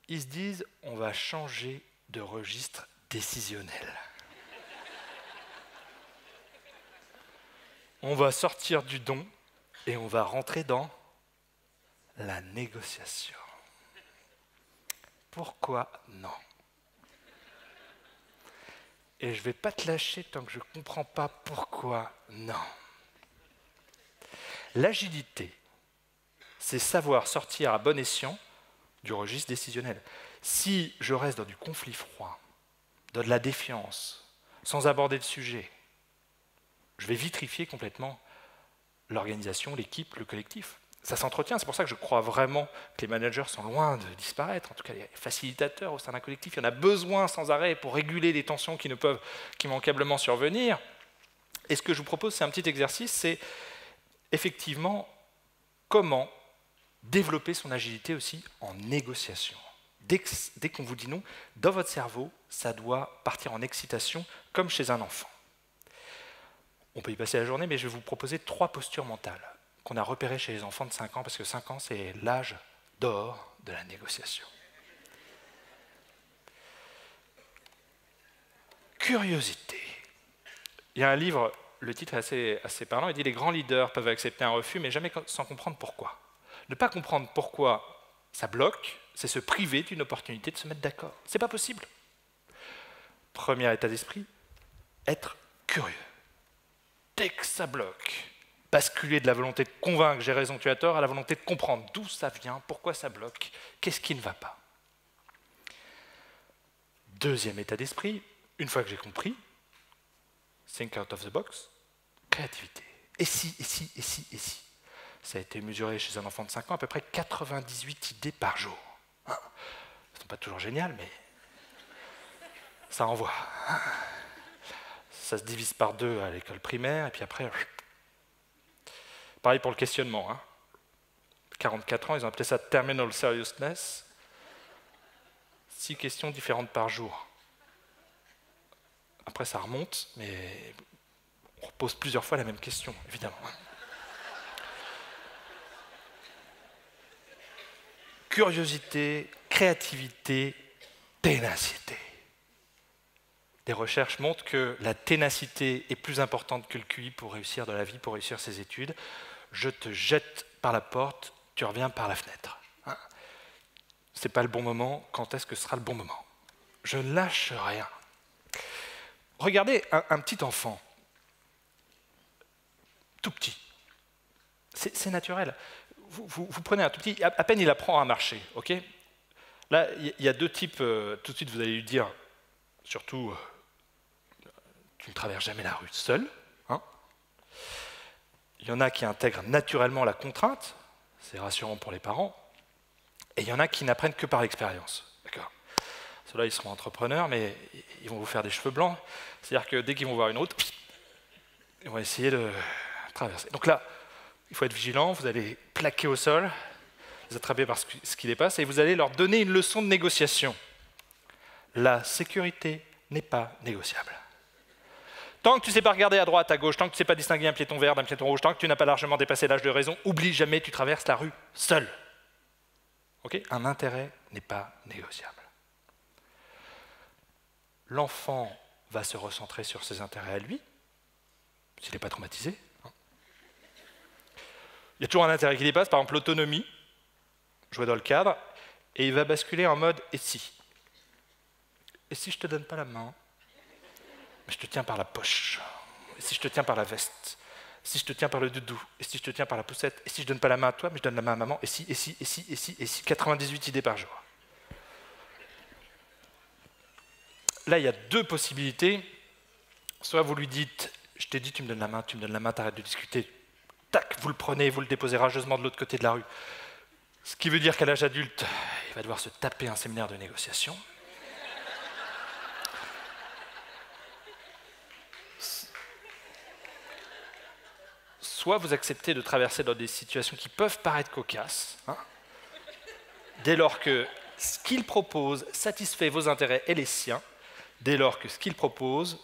Ils se disent, on va changer de registre décisionnel. On va sortir du don et on va rentrer dans la négociation. Pourquoi non? Et je ne vais pas te lâcher tant que je ne comprends pas pourquoi non. L'agilité, c'est savoir sortir à bon escient du registre décisionnel. Si je reste dans du conflit froid, dans de la défiance, sans aborder le sujet, je vais vitrifier complètement l'organisation, l'équipe, le collectif. Ça s'entretient, c'est pour ça que je crois vraiment que les managers sont loin de disparaître. En tout cas, les facilitateurs au sein d'un collectif, il y en a besoin sans arrêt pour réguler les tensions qui ne peuvent qu'immanquablement survenir. Et ce que je vous propose, c'est un petit exercice, c'est effectivement comment développer son agilité aussi en négociation. Dès qu'on vous dit non, dans votre cerveau, ça doit partir en excitation, comme chez un enfant. On peut y passer la journée, mais je vais vous proposer 3 postures mentales qu'on a repérées chez les enfants de 5 ans, parce que 5 ans, c'est l'âge d'or de la négociation. Curiosité. Il y a un livre, le titre est assez parlant, il dit « Les grands leaders peuvent accepter un refus, mais jamais sans comprendre pourquoi ». Ne pas comprendre pourquoi ça bloque, c'est se priver d'une opportunité de se mettre d'accord. C'est pas possible. Premier état d'esprit, être curieux. Dès que ça bloque, basculer de la volonté de convaincre, j'ai raison, tu as tort, à la volonté de comprendre d'où ça vient, pourquoi ça bloque, qu'est-ce qui ne va pas. Deuxième état d'esprit, une fois que j'ai compris, think out of the box, créativité. Et si, et si, et si, et si. Ça a été mesuré chez un enfant de 5 ans, à peu près 98 idées par jour. Ce ne sont pas toujours géniales, mais ça envoie. Ça se divise par 2 à l'école primaire, et puis après... Pareil pour le questionnement. 44 ans, ils ont appelé ça terminal seriousness. 6 questions différentes par jour. Après, ça remonte, mais on repose plusieurs fois la même question, évidemment. Curiosité, créativité, ténacité. Des recherches montrent que la ténacité est plus importante que le QI pour réussir dans la vie, pour réussir ses études. Je te jette par la porte, tu reviens par la fenêtre. Ce n'est pas le bon moment, quand est-ce que ce sera le bon moment? Je ne lâche rien. Regardez un petit enfant, tout petit. C'est naturel. Vous prenez un tout petit, à peine il apprend à marcher, ok? Là, il y a 2 types, tout de suite vous allez lui dire, surtout, tu ne traverses jamais la rue seul. Il y en a qui intègrent naturellement la contrainte, c'est rassurant pour les parents, et il y en a qui n'apprennent que par l'expérience. D'accord? Ceux-là, ils seront entrepreneurs, mais ils vont vous faire des cheveux blancs, c'est-à-dire que dès qu'ils vont voir une route, ils vont essayer de traverser. Donc là, il faut être vigilant, vous allez plaquer au sol, les attraper par ce qui dépasse, et vous allez leur donner une leçon de négociation. La sécurité n'est pas négociable. Tant que tu ne sais pas regarder à droite, à gauche, tant que tu ne sais pas distinguer un piéton vert d'un piéton rouge, tant que tu n'as pas largement dépassé l'âge de raison, oublie jamais tu traverses la rue seul. Okay? Un intérêt n'est pas négociable. L'enfant va se recentrer sur ses intérêts à lui, s'il n'est pas traumatisé. Il y a toujours un intérêt qui dépasse, par exemple l'autonomie, jouer dans le cadre, et il va basculer en mode « et si ». Et si je te donne pas la main, mais je te tiens par la poche. Et si je te tiens par la veste, si je te tiens par le doudou, et si je te tiens par la poussette, et si je donne pas la main à toi, mais je donne la main à maman, et si, 98 idées par jour. Là, il y a deux possibilités. Soit vous lui dites, je t'ai dit, tu me donnes la main, t'arrêtes de discuter. Tac, vous le prenez, vous le déposez rageusement de l'autre côté de la rue. Ce qui veut dire qu'à l'âge adulte, il va devoir se taper un séminaire de négociation. Soit vous acceptez de traverser dans des situations qui peuvent paraître cocasses, dès lors que ce qu'il propose satisfait vos intérêts et les siens, dès lors que ce qu'il propose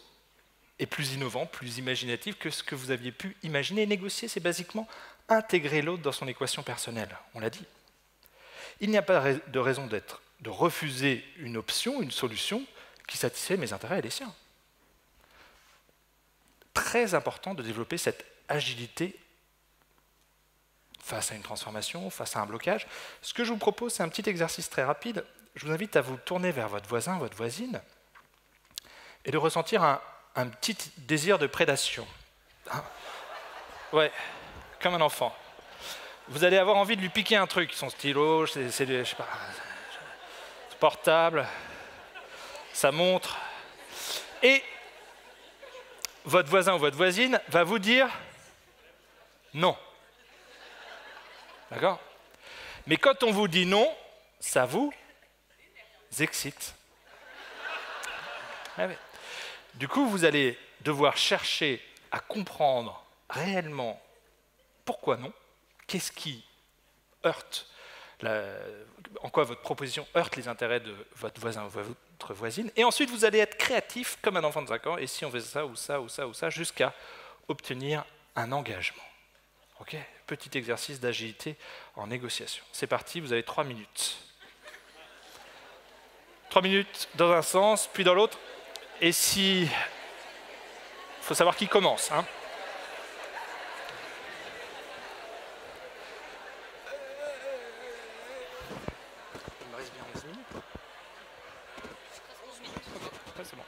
est plus innovant, plus imaginatif que ce que vous aviez pu imaginer. Négocier, c'est basiquement intégrer l'autre dans son équation personnelle, on l'a dit. Il n'y a pas de raison d'être, de refuser une option, une solution qui satisfait mes intérêts et les siens. Très important de développer cette agilité face à une transformation, face à un blocage. Ce que je vous propose, c'est un petit exercice très rapide. Je vous invite à vous tourner vers votre voisin, votre voisine, et de ressentir un petit désir de prédation. Ouais, comme un enfant. Vous allez avoir envie de lui piquer un truc, son stylo, je sais pas, portable, sa montre. Et votre voisin ou votre voisine va vous dire non. D'accord? Mais quand on vous dit non, ça vous excite. Ah ouais. Du coup, vous allez devoir chercher à comprendre réellement pourquoi non, qu'est-ce qui heurte, en quoi votre proposition heurte les intérêts de votre voisin ou votre voisine, et ensuite vous allez être créatif comme un enfant de 5 ans, et si on fait ça ou ça ou ça ou ça, jusqu'à obtenir un engagement. Ok? Petit exercice d'agilité en négociation. C'est parti, vous avez 3 minutes. 3 minutes dans un sens, puis dans l'autre. Et si... Il faut savoir qui commence. Hein. Il me reste bien 11 minutes. Ouais, c'est bon.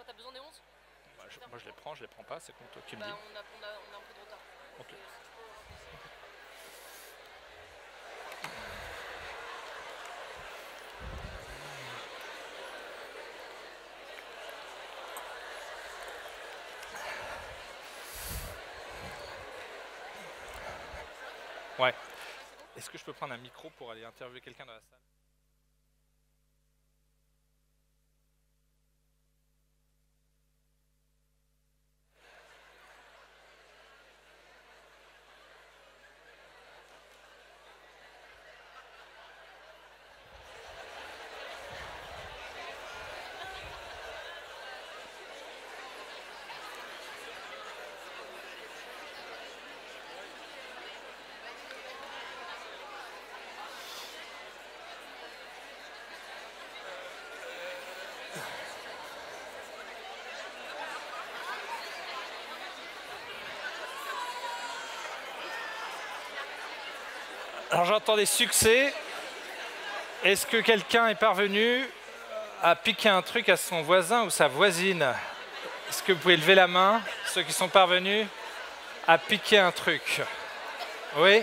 T'as besoin des 11 ? Moi je les prends pas, c'est comme toi qui me dis. On a un peu de retard. Ok. Ouais. Est-ce que je peux prendre un micro pour aller interviewer quelqu'un dans la salle ? Alors j'entends des succès. Est-ce que quelqu'un est parvenu à piquer un truc à son voisin ou sa voisine? Est-ce que vous pouvez lever la main, ceux qui sont parvenus à piquer un truc? Oui?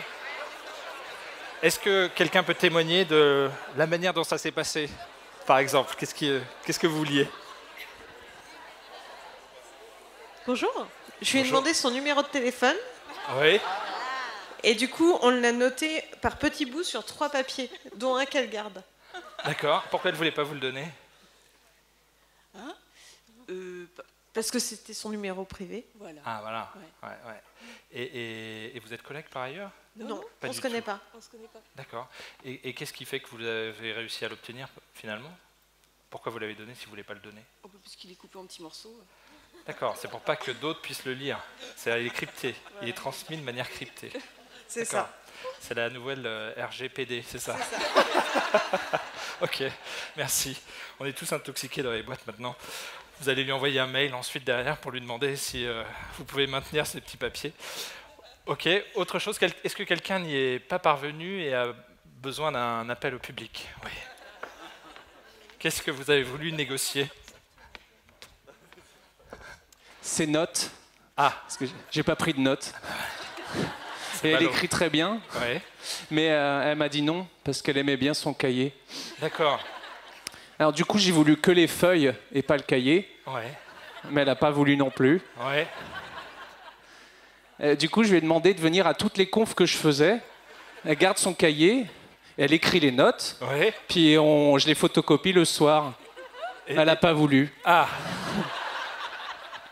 Est-ce que quelqu'un peut témoigner de la manière dont ça s'est passé, par exemple? Qu'est-ce que vous vouliez? Bonjour, je lui ai demandé son numéro de téléphone. Oui. Et du coup, on l'a noté par petits bouts sur 3 papiers, dont un qu'elle garde. D'accord. Pourquoi elle ne voulait pas vous le donner? Hein Parce que c'était son numéro privé. Voilà. Ah, voilà. Ouais. Ouais. Et vous êtes collègues par ailleurs? Non, Pas on ne du se connaît tout. pas. On se connaît pas. D'accord. Et qu'est-ce qui fait que vous avez réussi à l'obtenir finalement? Pourquoi vous l'avez donné si vous ne voulez pas le donner? Parce qu'il est coupé en petits morceaux. D'accord, c'est pour pas que d'autres puissent le lire. Il est crypté, il est transmis de manière cryptée. C'est D'accord. ça. C'est la nouvelle RGPD, c'est ça? Ok, merci. On est tous intoxiqués dans les boîtes maintenant. Vous allez lui envoyer un mail ensuite derrière pour lui demander si vous pouvez maintenir ces petits papiers. Ok, autre chose, est-ce que quelqu'un n'y est pas parvenu et a besoin d'un appel au public? Oui. Qu'est-ce que vous avez voulu négocier? Ses notes. Ah, Parce que j'ai pas pris de notes. Et elle ballot. écrit très bien, ouais, mais elle m'a dit non, parce qu'elle aimait bien son cahier. d'accord. Alors du coup, j'ai voulu que les feuilles et pas le cahier, Ouais, mais elle n'a pas voulu non plus. ouais. Du coup, je lui ai demandé de venir à toutes les confs que je faisais. Elle garde son cahier, elle écrit les notes, Ouais. puis je les photocopie le soir. Et- Elle n'a pas voulu. Ah.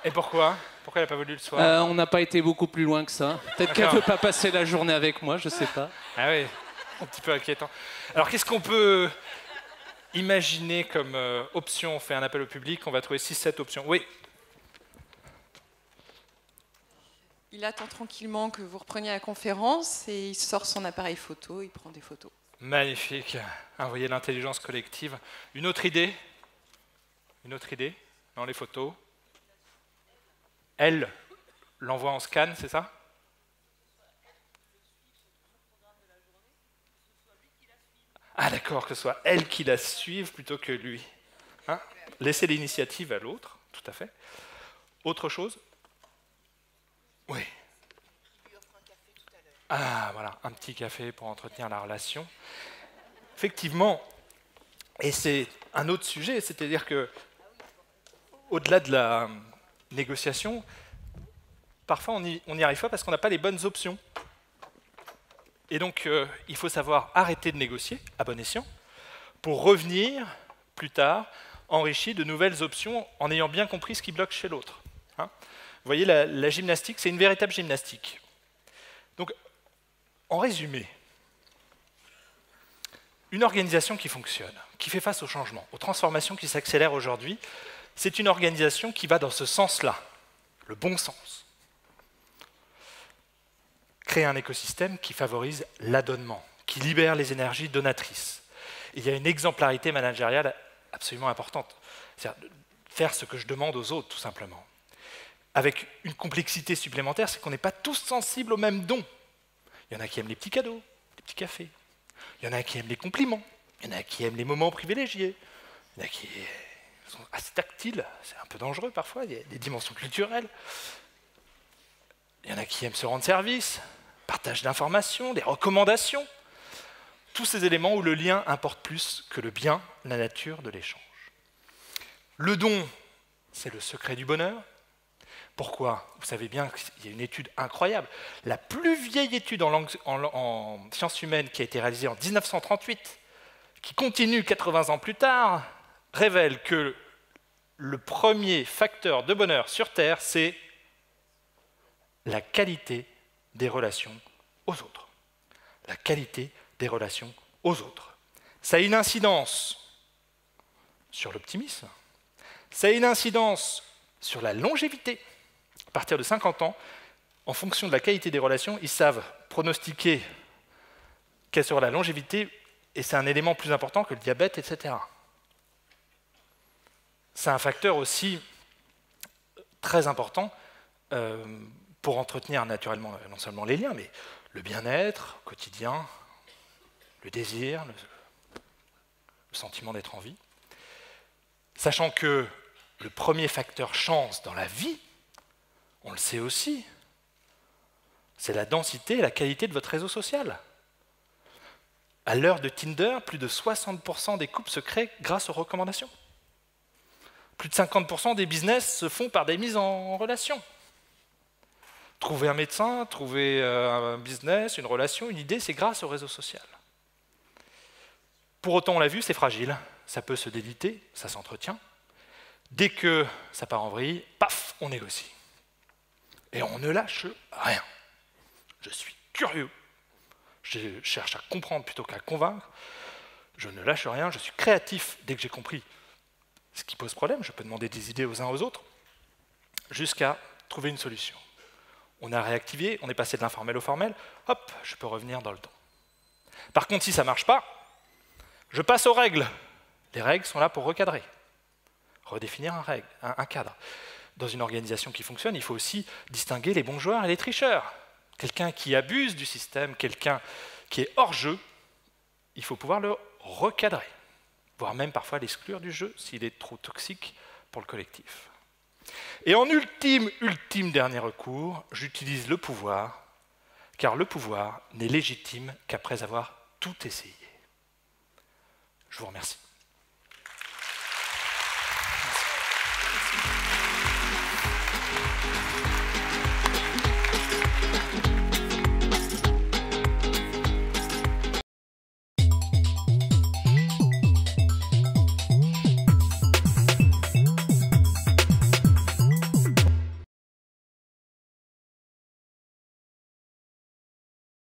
Et pourquoi? Pourquoi elle n'a pas voulu le soir? On n'a pas été beaucoup plus loin que ça. Peut-être qu'elle ne D'accord. veut pas passer la journée avec moi, je sais pas. Ah oui, un petit peu inquiétant. Alors qu'est-ce qu'on peut imaginer comme option? On fait un appel au public, on va trouver 6-7 options. Oui, Il attend tranquillement que vous repreniez la conférence et il sort son appareil photo, il prend des photos. magnifique. Vous voyez l'intelligence collective. Une autre idée? Une autre idée dans les photos? Elle l'envoie en scan, c'est ça? Ah d'accord, que ce soit elle qui la suive plutôt que lui. Hein? Laisser l'initiative à l'autre, tout à fait. Autre chose? Oui. Ah voilà, un petit café pour entretenir la relation. Effectivement, et c'est un autre sujet, c'est-à-dire que au-delà de la négociation, parfois on n'y arrive pas parce qu'on n'a pas les bonnes options. Et donc il faut savoir arrêter de négocier à bon escient pour revenir plus tard enrichi de nouvelles options en ayant bien compris ce qui bloque chez l'autre. Hein? Vous voyez, la gymnastique, c'est une véritable gymnastique. Donc, en résumé, une organisation qui fonctionne, qui fait face aux changements, aux transformations qui s'accélèrent aujourd'hui, c'est une organisation qui va dans ce sens-là, le bon sens. Créer un écosystème qui favorise l'adonnement, qui libère les énergies donatrices. Et il y a une exemplarité managériale absolument importante. C'est-à-dire faire ce que je demande aux autres, tout simplement. Avec une complexité supplémentaire, c'est qu'on n'est pas tous sensibles aux mêmes dons. Il y en a qui aiment les petits cadeaux, les petits cafés. Il y en a qui aiment les compliments. Il y en a qui aiment les moments privilégiés. Il y en a qui sont assez tactiles. C'est un peu dangereux parfois. Il y a des dimensions culturelles. Il y en a qui aiment se rendre service, partage d'informations, des recommandations. Tous ces éléments où le lien importe plus que le bien, la nature de l'échange. Le don, c'est le secret du bonheur. Pourquoi? Vous savez bien qu'il y a une étude incroyable. La plus vieille étude en sciences humaines qui a été réalisée en 1938, qui continue 80 ans plus tard, révèle que le premier facteur de bonheur sur Terre, c'est la qualité des relations aux autres. La qualité des relations aux autres. Ça a une incidence sur l'optimisme, ça a une incidence sur la longévité. À partir de 50 ans, en fonction de la qualité des relations, ils savent pronostiquer quelle sera la longévité, et c'est un élément plus important que le diabète, etc. C'est un facteur aussi très important pour entretenir naturellement non seulement les liens, mais le bien-être quotidien, le désir, le sentiment d'être en vie. Sachant que le premier facteur chance dans la vie, on le sait aussi, c'est la densité et la qualité de votre réseau social. À l'heure de Tinder, plus de 60% des couples se créent grâce aux recommandations. Plus de 50% des business se font par des mises en relation. Trouver un médecin, trouver un business, une relation, une idée, c'est grâce au réseau social. Pour autant, on l'a vu, c'est fragile. Ça peut se déliter, ça s'entretient. Dès que ça part en vrille, paf, on négocie. Et on ne lâche rien. Je suis curieux. Je cherche à comprendre plutôt qu'à convaincre. Je ne lâche rien, je suis créatif dès que j'ai compris ce qui pose problème. Je peux demander des idées aux uns aux autres, jusqu'à trouver une solution. On a réactivé, on est passé de l'informel au formel, hop, je peux revenir dans le don. Par contre, si ça ne marche pas, je passe aux règles. Les règles sont là pour recadrer. redéfinir un cadre. Dans une organisation qui fonctionne, il faut aussi distinguer les bons joueurs et les tricheurs. Quelqu'un qui abuse du système, quelqu'un qui est hors jeu, il faut pouvoir le recadrer, voire même parfois l'exclure du jeu s'il est trop toxique pour le collectif. Et en ultime dernier recours, j'utilise le pouvoir, car le pouvoir n'est légitime qu'après avoir tout essayé. Je vous remercie. Merci.